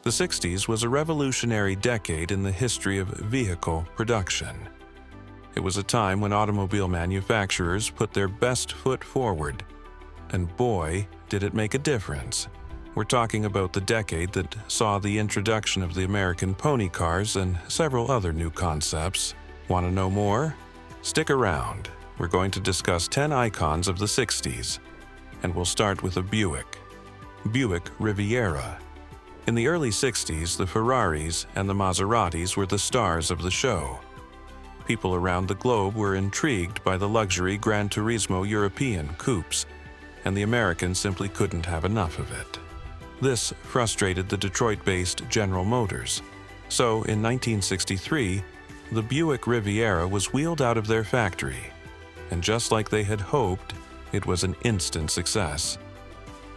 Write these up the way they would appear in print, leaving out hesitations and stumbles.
The 60s was a revolutionary decade in the history of vehicle production. It was a time when automobile manufacturers put their best foot forward, and boy, did it make a difference. We're talking about the decade that saw the introduction of the American pony cars and several other new concepts. Want to know more? Stick around. We're going to discuss 10 icons of the 60s, and we'll start with a Buick Riviera. In the early 60s, the Ferraris and the Maseratis were the stars of the show. People around the globe were intrigued by the luxury Gran Turismo European coupes, and the Americans simply couldn't have enough of it. This frustrated the Detroit-based General Motors. So, in 1963, the Buick Riviera was wheeled out of their factory, and just like they had hoped, it was an instant success.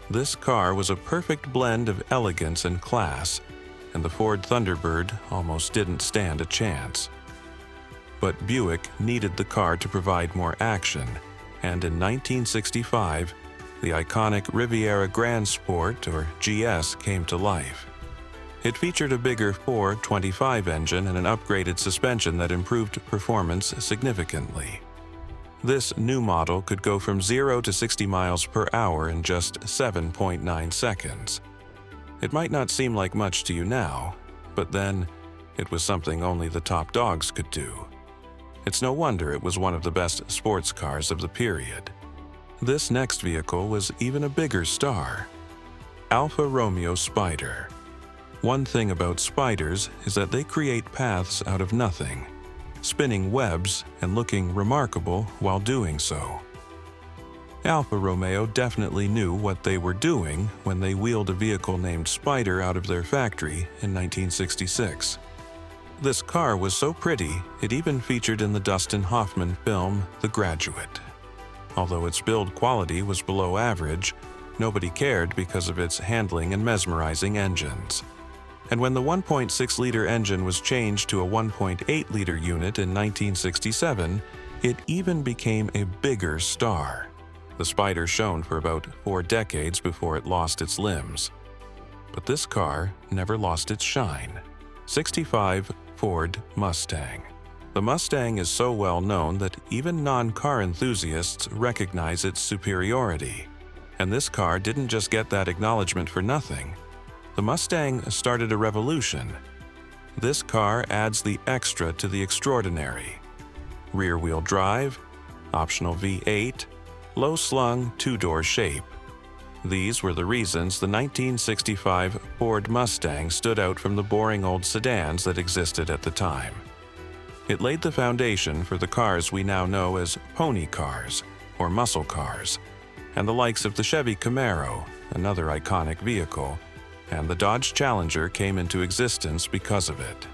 This car was a perfect blend of elegance and class, and the Ford Thunderbird almost didn't stand a chance. But Buick needed the car to provide more action, and in 1965, the iconic Riviera Grand Sport, or GS, came to life. It featured a bigger 425 engine and an upgraded suspension that improved performance significantly. This new model could go from 0 to 60 miles per hour in just 7.9 seconds. It might not seem like much to you now, but then it was something only the top dogs could do. It's no wonder it was one of the best sports cars of the period. This next vehicle was even a bigger star. Alfa Romeo Spider. One thing about Spiders is that they create paths out of nothing, spinning webs and looking remarkable while doing so. Alfa Romeo definitely knew what they were doing when they wheeled a vehicle named Spider out of their factory in 1966. This car was so pretty, it even featured in the Dustin Hoffman film The Graduate. Although its build quality was below average, nobody cared because of its handling and mesmerizing engines. And when the 1.6-liter engine was changed to a 1.8-liter unit in 1967, it even became a bigger star. The Spider shone for about 4 decades before it lost its limbs. But this car never lost its shine. 65 Ford Mustang. The Mustang is so well known that even non-car enthusiasts recognize its superiority. And this car didn't just get that acknowledgement for nothing. The Mustang started a revolution. This car adds the extra to the extraordinary. Rear-wheel drive, optional V8, low-slung 2-door shape. These were the reasons the 1965 Ford Mustang stood out from the boring old sedans that existed at the time. It laid the foundation for the cars we now know as pony cars or muscle cars, and the likes of the Chevy Camaro, another iconic vehicle, and the Dodge Challenger came into existence because of it.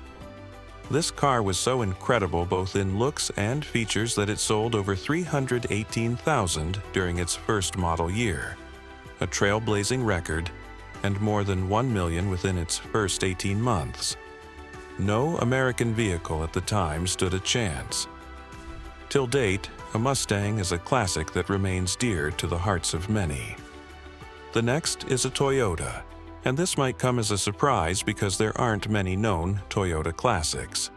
This car was so incredible both in looks and features that it sold over 318,000 during its first model year, a trailblazing record, and more than 1 million within its first 18 months. No American vehicle at the time stood a chance. Till date, a Mustang is a classic that remains dear to the hearts of many. The next is a Toyota. And this might come as a surprise because there aren't many known Toyota classics.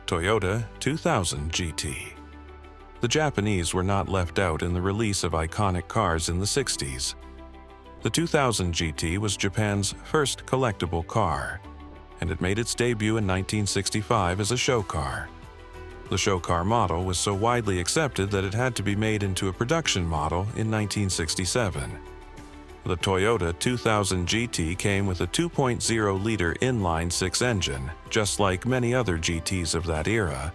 Toyota 2000 GT. The Japanese were not left out in the release of iconic cars in the 60s. The 2000 GT was Japan's first collectible car, and it made its debut in 1965 as a show car. The show car model was so widely accepted that it had to be made into a production model in 1967. The Toyota 2000 GT came with a 2.0-liter inline-6 engine, just like many other GTs of that era,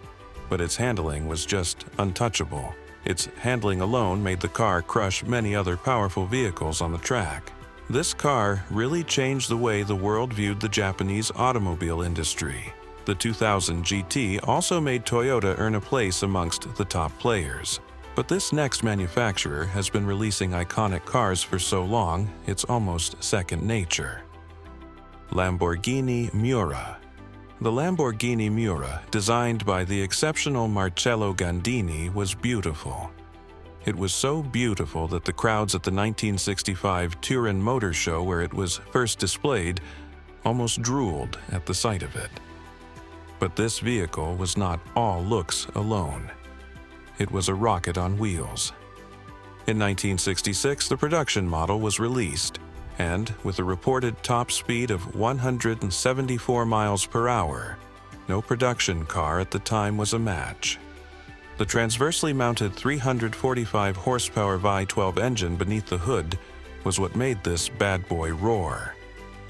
but its handling was just untouchable. Its handling alone made the car crush many other powerful vehicles on the track. This car really changed the way the world viewed the Japanese automobile industry. The 2000 GT also made Toyota earn a place amongst the top players. But this next manufacturer has been releasing iconic cars for so long, it's almost second nature. Lamborghini Mura. The Lamborghini Mura, designed by the exceptional Marcello Gandini, was beautiful. It was so beautiful that the crowds at the 1965 Turin Motor Show, where it was first displayed, almost drooled at the sight of it. But this vehicle was not all looks alone. It was a rocket on wheels. In 1966, the production model was released, and with a reported top speed of 174 miles per hour, no production car at the time was a match. The transversely mounted 345 horsepower V12 engine beneath the hood was what made this bad boy roar.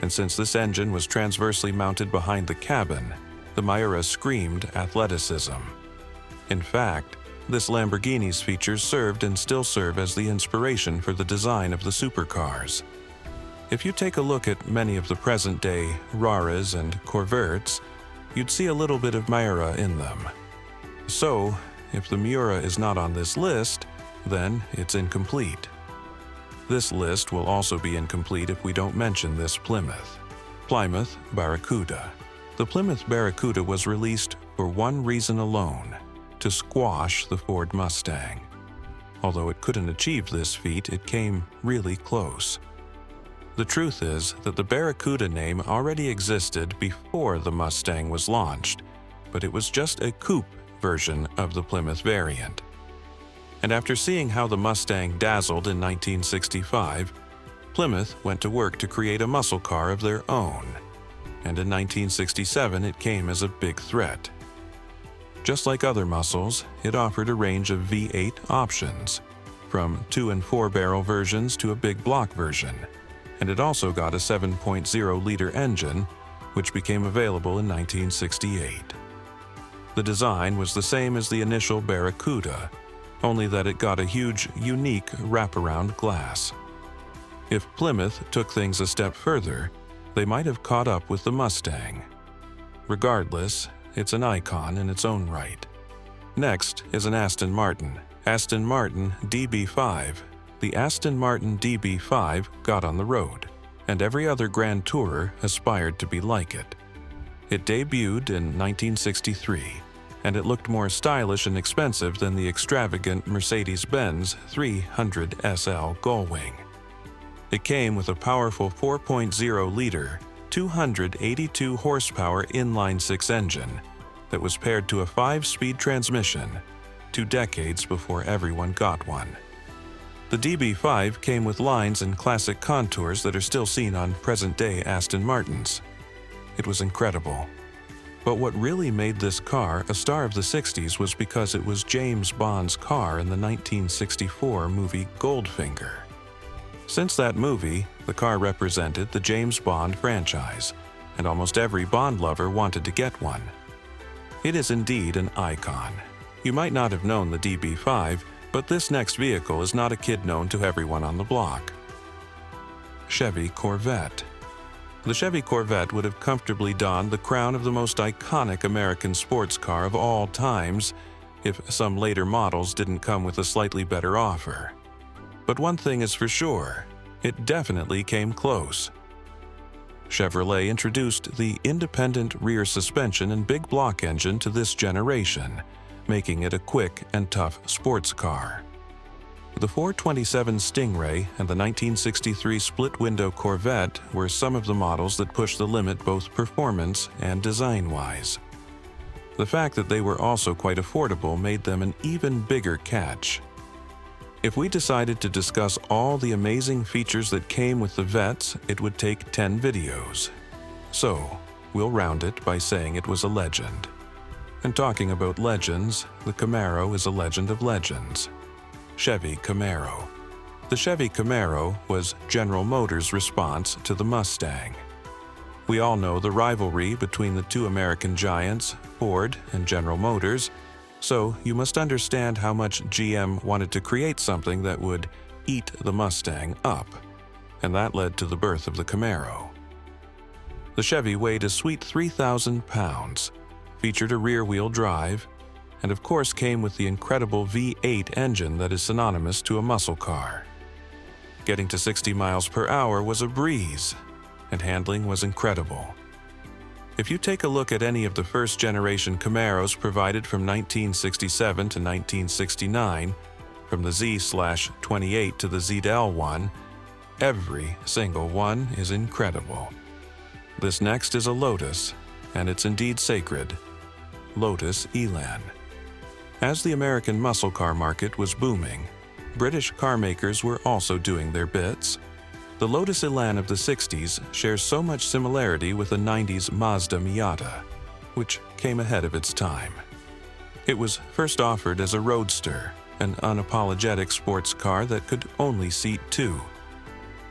And since this engine was transversely mounted behind the cabin, the Miura screamed athleticism. In fact, this Lamborghini's features served and still serve as the inspiration for the design of the supercars. If you take a look at many of the present-day Raras and Corvettes, you'd see a little bit of Miura in them. So, if the Mura is not on this list, then it's incomplete. This list will also be incomplete if we don't mention this Plymouth Barracuda. The Plymouth Barracuda was released for one reason alone: to squash the Ford Mustang. Although it couldn't achieve this feat, it came really close. The truth is that the Barracuda name already existed before the Mustang was launched, but it was just a coupe version of the Plymouth variant. And after seeing how the Mustang dazzled in 1965, Plymouth went to work to create a muscle car of their own. And in 1967, it came as a big threat. Just like other muscles, it offered a range of V8 options, from 2- and 4-barrel versions to a big block version, and it also got a 7.0-liter engine, which became available in 1968. The design was the same as the initial Barracuda, only that it got a huge, unique wraparound glass. If Plymouth took things a step further, they might have caught up with the Mustang. Regardless, it's an icon in its own right. Next is an Aston Martin DB5. The Aston Martin DB5 got on the road, and every other Grand Tourer aspired to be like it. It debuted in 1963, and it looked more stylish and expensive than the extravagant Mercedes-Benz 300 SL Gullwing. It came with a powerful 4.0-liter, 282 horsepower inline-six engine that was paired to a 5-speed transmission, 2 decades before everyone got one. The DB5 came with lines and classic contours that are still seen on present-day Aston Martins. It was incredible. But what really made this car a star of the 60s was because it was James Bond's car in the 1964 movie Goldfinger. Since that movie, the car represented the James Bond franchise, and almost every Bond lover wanted to get one. It is indeed an icon. You might not have known the DB5, but this next vehicle is not a kid known to everyone on the block. Chevy Corvette. The Chevy Corvette would have comfortably donned the crown of the most iconic American sports car of all times if some later models didn't come with a slightly better offer. But one thing is for sure, it definitely came close. Chevrolet introduced the independent rear suspension and big block engine to this generation, making it a quick and tough sports car. The 427 Stingray and the 1963 split-window Corvette were some of the models that pushed the limit both performance and design-wise. The fact that they were also quite affordable made them an even bigger catch. If we decided to discuss all the amazing features that came with the Vettes, it would take 10 videos. So, we'll round it by saying it was a legend. And talking about legends, the Camaro is a legend of legends. Chevy Camaro. The Chevy Camaro was General Motors' response to the Mustang. We all know the rivalry between the two American giants, Ford and General Motors, so you must understand how much GM wanted to create something that would eat the Mustang up, and that led to the birth of the Camaro. The Chevy weighed a sweet 3,000 pounds, featured a rear-wheel drive, and of course came with the incredible V8 engine that is synonymous to a muscle car. Getting to 60 miles per hour was a breeze, and handling was incredible. If you take a look at any of the first-generation Camaros provided from 1967 to 1969, from the Z/28 to the ZL1, every single one is incredible. This next is a Lotus, and it's indeed sacred. Lotus Elan. As the American muscle car market was booming, British car makers were also doing their bits. The Lotus Elan of the 60s shares so much similarity with the 90s Mazda Miata, which came ahead of its time. It was first offered as a roadster, an unapologetic sports car that could only seat two.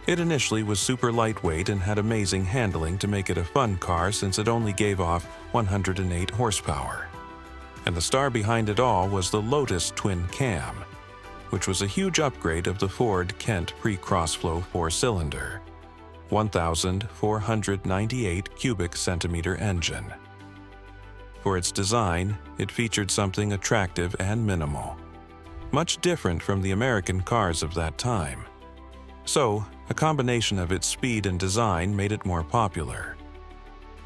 It initially was super lightweight and had amazing handling to make it a fun car since it only gave off 108 horsepower. And the star behind it all was the Lotus Twin Cam, which was a huge upgrade of the Ford Kent pre-crossflow four-cylinder, 1,498 cubic centimeter engine. For its design, it featured something attractive and minimal, much different from the American cars of that time. So, a combination of its speed and design made it more popular.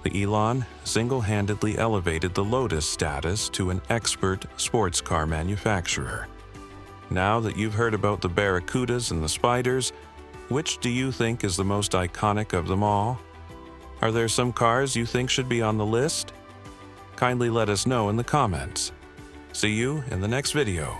The Elan single-handedly elevated the Lotus status to an expert sports car manufacturer. Now that you've heard about the Barracudas and the Spiders, which do you think is the most iconic of them all? Are there some cars you think should be on the list? Kindly let us know in the comments. See you in the next video.